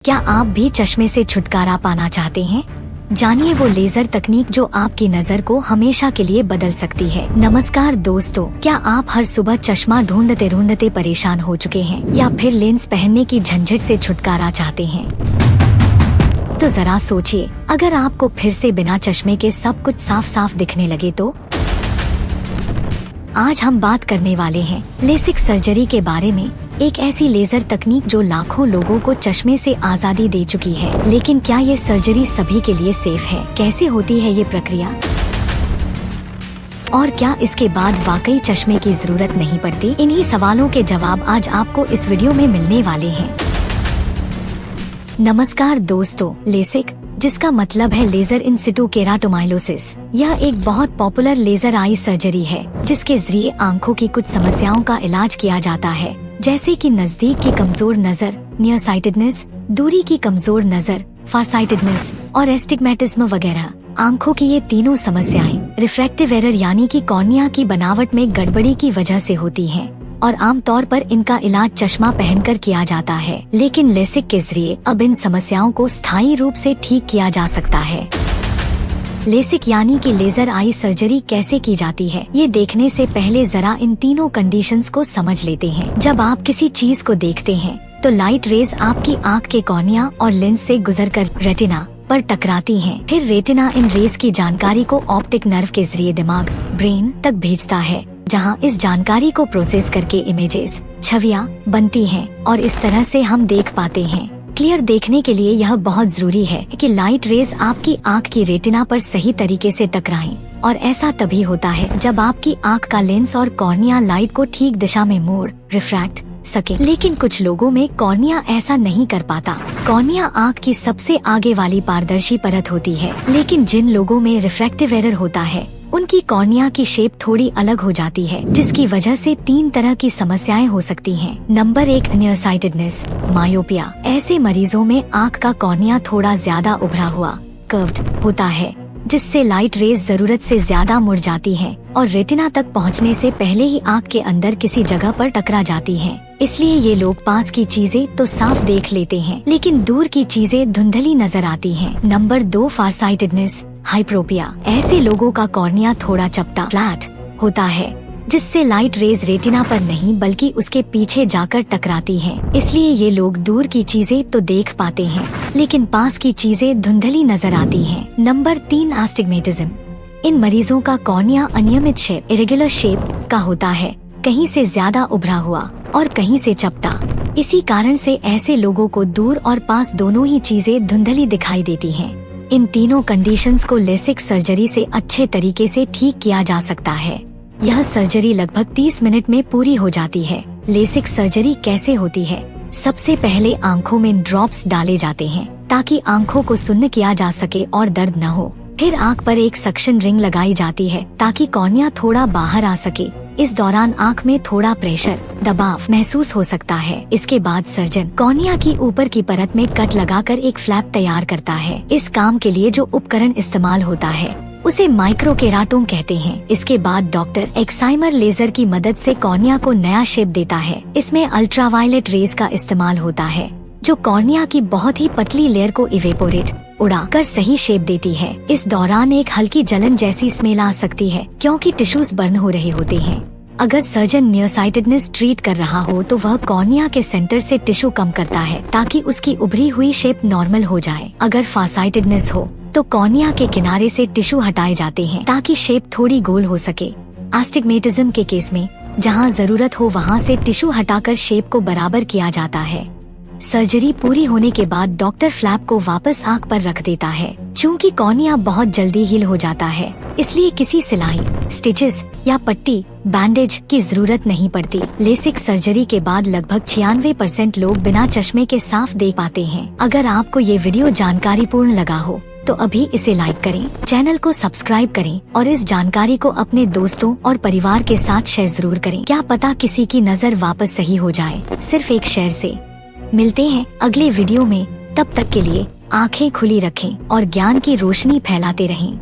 क्या आप भी चश्मे से छुटकारा पाना चाहते हैं? जानिए वो लेजर तकनीक जो आपकी नजर को हमेशा के लिए बदल सकती है। नमस्कार दोस्तों, क्या आप हर सुबह चश्मा ढूंढते ढूंढते परेशान हो चुके हैं या फिर लेंस पहनने की झंझट से छुटकारा चाहते हैं? तो जरा सोचिए, अगर आपको फिर से बिना चश्मे के सब कुछ साफ साफ दिखने लगे तो? आज हम बात करने वाले हैं लेसिक सर्जरी के बारे में, एक ऐसी लेजर तकनीक जो लाखों लोगों को चश्मे से आजादी दे चुकी है। लेकिन क्या ये सर्जरी सभी के लिए सेफ है? कैसे होती है ये प्रक्रिया? और क्या इसके बाद वाकई चश्मे की जरूरत नहीं पड़ती? इन्हीं सवालों के जवाब आज आपको इस वीडियो में मिलने वाले हैं। नमस्कार दोस्तों, लेसिक, जिसका मतलब है लेजर इन सिटू केराटोमाइलोसिस, यह एक बहुत पॉपुलर लेजर आई सर्जरी है जिसके जरिए आंखों की कुछ समस्याओं का इलाज किया जाता है, जैसे कि नजदीक की कमजोर नजर, नियर साइटेडनेस, दूरी की कमजोर नजर, फार साइटेडनेस और एस्टिग्मेटिज्म वगैरह। आंखों की ये तीनों समस्याएं रिफ्रैक्टिव एरर यानी कि कॉर्निया की बनावट में गड़बड़ी की वजह से होती हैं और आमतौर पर इनका इलाज चश्मा पहनकर किया जाता है। लेकिन लेसिक के जरिए अब इन समस्याओं को स्थायी रूप से ठीक किया जा सकता है। लेसिक यानी कि लेजर आई सर्जरी कैसे की जाती है, ये देखने से पहले जरा इन तीनों कंडीशंस को समझ लेते हैं। जब आप किसी चीज को देखते हैं तो लाइट रेज आपकी आंख के कॉर्निया और लेंस से गुजरकर रेटिना पर टकराती हैं। फिर रेटिना इन रेज की जानकारी को ऑप्टिक नर्व के जरिए दिमाग, ब्रेन तक भेजता है, जहां इस जानकारी को प्रोसेस करके इमेजेस, छवियां बनती हैं और इस तरह से हम देख पाते हैं। क्लियर देखने के लिए यह बहुत जरूरी है कि लाइट रेज आपकी आंख की रेटिना पर सही तरीके से टकराएं, और ऐसा तभी होता है जब आपकी आंख का लेंस और कॉर्निया लाइट को ठीक दिशा में मोड़ रिफ्रैक्ट सके। लेकिन कुछ लोगों में कॉर्निया ऐसा नहीं कर पाता। कॉर्निया आंख की सबसे आगे वाली पारदर्शी परत होती है, लेकिन जिन लोगों में रिफ्रैक्टिव एरर होता है उनकी कॉर्निया की शेप थोड़ी अलग हो जाती है, जिसकी वजह से 3 तरह की समस्याएं हो सकती हैं। Number 1, near sightedness, myopia. ऐसे मरीजों में आंख का कॉर्निया थोड़ा ज्यादा उभरा हुआ, कर्व्ड होता है, जिससे लाइट रेज जरूरत से ज्यादा मुड़ जाती हैं और रेटिना तक पहुंचने से पहले ही आंख के अंदर किसी जगह पर टकरा जाती हैं। इसलिए ये लोग पास की चीजें तो साफ देख लेते हैं, लेकिन दूर की चीजें धुंधली नजर आती हैं। Number 2, far sightedness, hyperopia. ऐसे लोगों का कॉर्निया थोड़ा चपटा, फ्लैट होता है, जिससे लाइट रेज रेटिना पर नहीं बल्कि उसके पीछे जाकर टकराती हैं। इसलिए ये लोग दूर की चीजें तो देख पाते हैं, लेकिन पास की चीजें धुंधली नजर आती हैं। नंबर 3, आस्टिग्मेटिज्म। इन मरीजों का कॉर्निया अनियमित शेप, इरेगुलर शेप का होता है, कहीं से ज्यादा उभरा हुआ और कहीं से चपटा। इसी कारण से ऐसे लोगों को दूर और पास दोनों ही चीजें धुंधली दिखाई देती हैं। इन तीनों कंडीशंस को लेसिक सर्जरी से अच्छे तरीके से ठीक किया जा सकता है। यह सर्जरी लगभग 30 मिनट में पूरी हो जाती है। लेसिक सर्जरी कैसे होती है? सबसे पहले आंखों में ड्रॉप्स डाले जाते हैं ताकि आंखों को सुन्न किया जा सके और दर्द न हो। फिर आंख पर एक सक्शन रिंग लगाई जाती है ताकि कॉर्निया थोड़ा बाहर आ सके। इस दौरान आंख में थोड़ा प्रेशर, दबाव महसूस हो सकता है। इसके बाद सर्जन कॉर्निया की ऊपर की परत में कट लगाकर एक फ्लैप तैयार करता है। इस काम के लिए जो उपकरण इस्तेमाल होता है उसे माइक्रो केराटोम कहते हैं। इसके बाद डॉक्टर एक्साइमर लेजर की मदद से कॉर्निया को नया शेप देता है। इसमें अल्ट्रावायलेट रेज का इस्तेमाल होता है जो कॉर्निया की बहुत ही पतली लेयर को इवेपोरेट, उड़ा कर सही शेप देती है। इस दौरान एक हल्की जलन जैसी स्मेल आ सकती है क्योंकि टिश्यूज बर्न हो रहे होते हैं। अगर सर्जन नियर साइटेडनेस ट्रीट कर रहा हो तो वह कॉर्निया के सेंटर से टिश्यू कम करता है ताकि उसकी उभरी हुई शेप नॉर्मल हो जाए। अगर फार साइटेडनेस हो तो कॉर्निया के किनारे से टिश्यू हटाए जाते हैं ताकि शेप थोड़ी गोल हो सके। आस्टिग्मेटिज्म के केस में जहां जरूरत हो वहां से टिश्यू हटाकर शेप को बराबर किया जाता है। सर्जरी पूरी होने के बाद डॉक्टर फ्लैप को वापस आंख पर रख देता है। चूँकि कॉर्निया बहुत जल्दी हील हो जाता है, इसलिए किसी सिलाई, स्टिचेस या पट्टी, बैंडेज की जरूरत नहीं पड़ती। लेसिक सर्जरी के बाद लगभग 96% लोग बिना चश्मे के साफ देख पाते हैं। अगर आपको ये वीडियो जानकारीपूर्ण लगा हो तो अभी इसे लाइक करें, चैनल को सब्सक्राइब करें और इस जानकारी को अपने दोस्तों और परिवार के साथ शेयर जरूर करें। क्या पता किसी की नजर वापस सही हो जाए सिर्फ एक शेयर से। मिलते हैं अगले वीडियो में, तब तक के लिए आंखें खुली रखें और ज्ञान की रोशनी फैलाते रहें।